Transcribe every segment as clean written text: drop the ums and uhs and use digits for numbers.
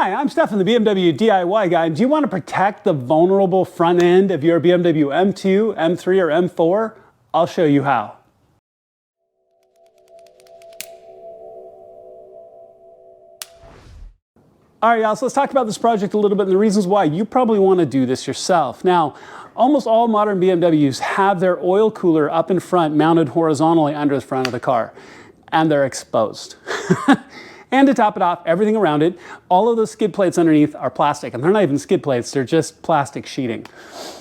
Hi, I'm Stefan, the BMW DIY guy. Do you want to protect the vulnerable front end of your BMW M2, M3, or M4? I'll show you how. All right, y'all, so let's talk about this project a little bit and the reasons why. You probably want to do this yourself. Now, almost all modern BMWs have their oil cooler up in front, mounted horizontally under the front of the car, and they're exposed. And to top it off, everything around it, all of those skid plates underneath are plastic. And they're not even skid plates, they're just plastic sheeting.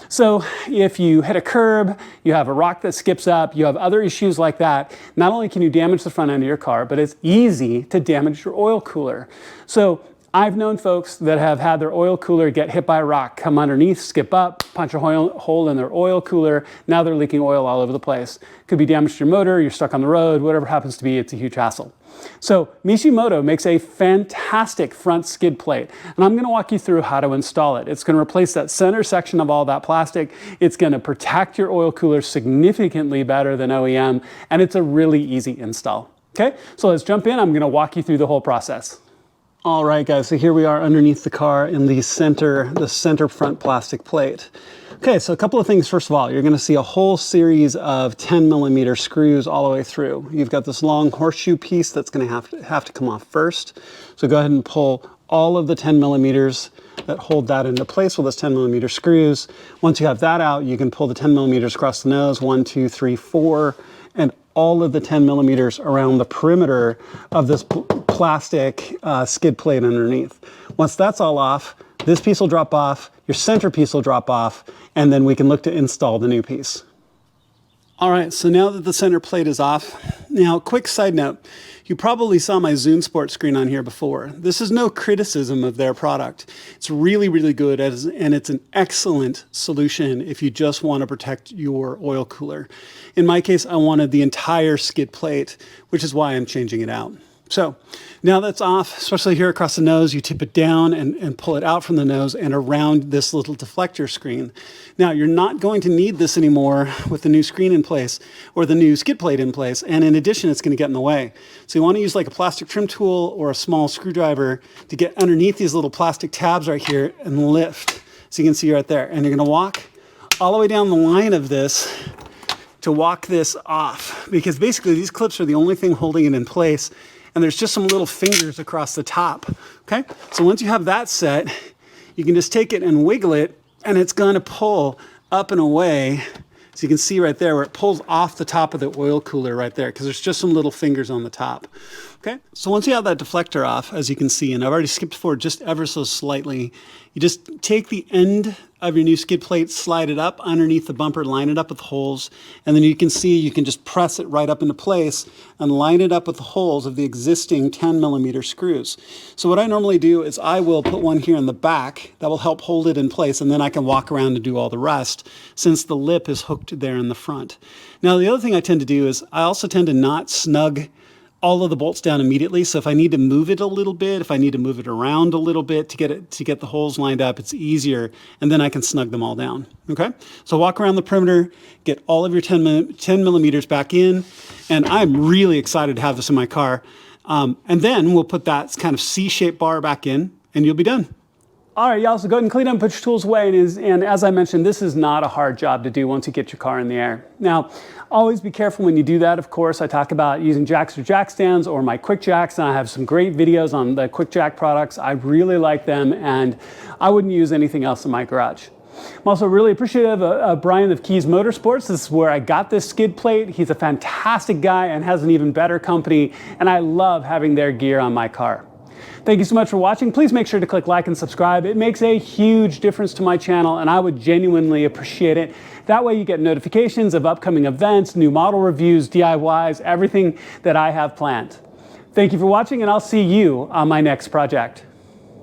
So if you hit a curb, you have a rock that skips up, you have other issues like that, not only can you damage the front end of your car, but it's easy to damage your oil cooler. So I've known folks that have had their oil cooler get hit by a rock, come underneath, skip up, punch a hole in their oil cooler. Now they're leaking oil all over the place. Could be damage to your motor, you're stuck on the road, whatever happens to be, it's a huge hassle. So Mishimoto makes a fantastic front skid plate, and I'm going to walk you through how to install it. It's going to replace that center section of all that plastic. It's going to protect your oil cooler significantly better than OEM, and it's a really easy install. Okay, so let's jump in. I'm going to walk you through the whole process. All right, guys, so here we are underneath the car in the center front plastic plate. Okay, so a couple of things. First of all, you're going to see a whole series of 10mm screws all the way through. You've got this long horseshoe piece that's going to have to come off first. So go ahead and pull all of the 10mm that hold that into place with those 10mm screws. Once you have that out, you can pull the 10mm across the nose, 1, 2, 3, 4, and all of the 10mm around the perimeter of this plastic skid plate underneath. Once that's all off, this piece will drop off, your center piece will drop off, and then we can look to install the new piece. All right, so now that the center plate is off, now quick side note, you probably saw my Zoom Sport screen on here before. This is no criticism of their product. It's really, really good, and it's an excellent solution if you just want to protect your oil cooler. In my case, I wanted the entire skid plate, which is why I'm changing it out. So now that's off, especially here across the nose, you tip it down and pull it out from the nose and around this little deflector screen. Now you're not going to need this anymore with the new screen in place or the new skid plate in place. And in addition, it's going to get in the way. So you want to use like a plastic trim tool or a small screwdriver to get underneath these little plastic tabs right here and lift. So you can see right there. And you're going to walk all the way down the line of this to walk this off, because basically these clips are the only thing holding it in place. And there's just some little fingers across the top, okay? So once you have that set, you can just take it and wiggle it, and it's gonna pull up and away. So you can see right there where it pulls off the top of the oil cooler right there, because there's just some little fingers on the top, okay? So once you have that deflector off, as you can see, and I've already skipped forward just ever so slightly, you just take the end of your new skid plate, slide it up underneath the bumper, line it up with holes, and then you can see you can just press it right up into place and line it up with the holes of the existing 10mm screws. So what I normally do is I will put one here in the back that will help hold it in place, and then I can walk around and do all the rest since the lip is hooked there in the front. Now the other thing I tend to do is I also tend to not snug all of the bolts down immediately. So if I need to move it a little bit, if I need to move it around a little bit to get the holes lined up, it's easier, and then I can snug them all down. Okay, so walk around the perimeter, get all of your 10mm back in, and I'm really excited to have this in my car. And then we'll put that kind of C-shaped bar back in, and you'll be done. All right, y'all, so go ahead and clean up and put your tools away. And as I mentioned, this is not a hard job to do once you get your car in the air. Now, always be careful when you do that. Of course, I talk about using jacks or jackstands or my Quickjacks, and I have some great videos on the Quickjack products. I really like them, and I wouldn't use anything else in my garage. I'm also really appreciative of Brian of Kies Motorsports. This is where I got this skid plate. He's a fantastic guy and has an even better company, and I love having their gear on my car. Thank you so much for watching. Please make sure to click like and subscribe. It makes a huge difference to my channel, and I would genuinely appreciate it. That way you get notifications of upcoming events, new model reviews, DIYs, everything that I have planned. Thank you for watching, and I'll see you on my next project.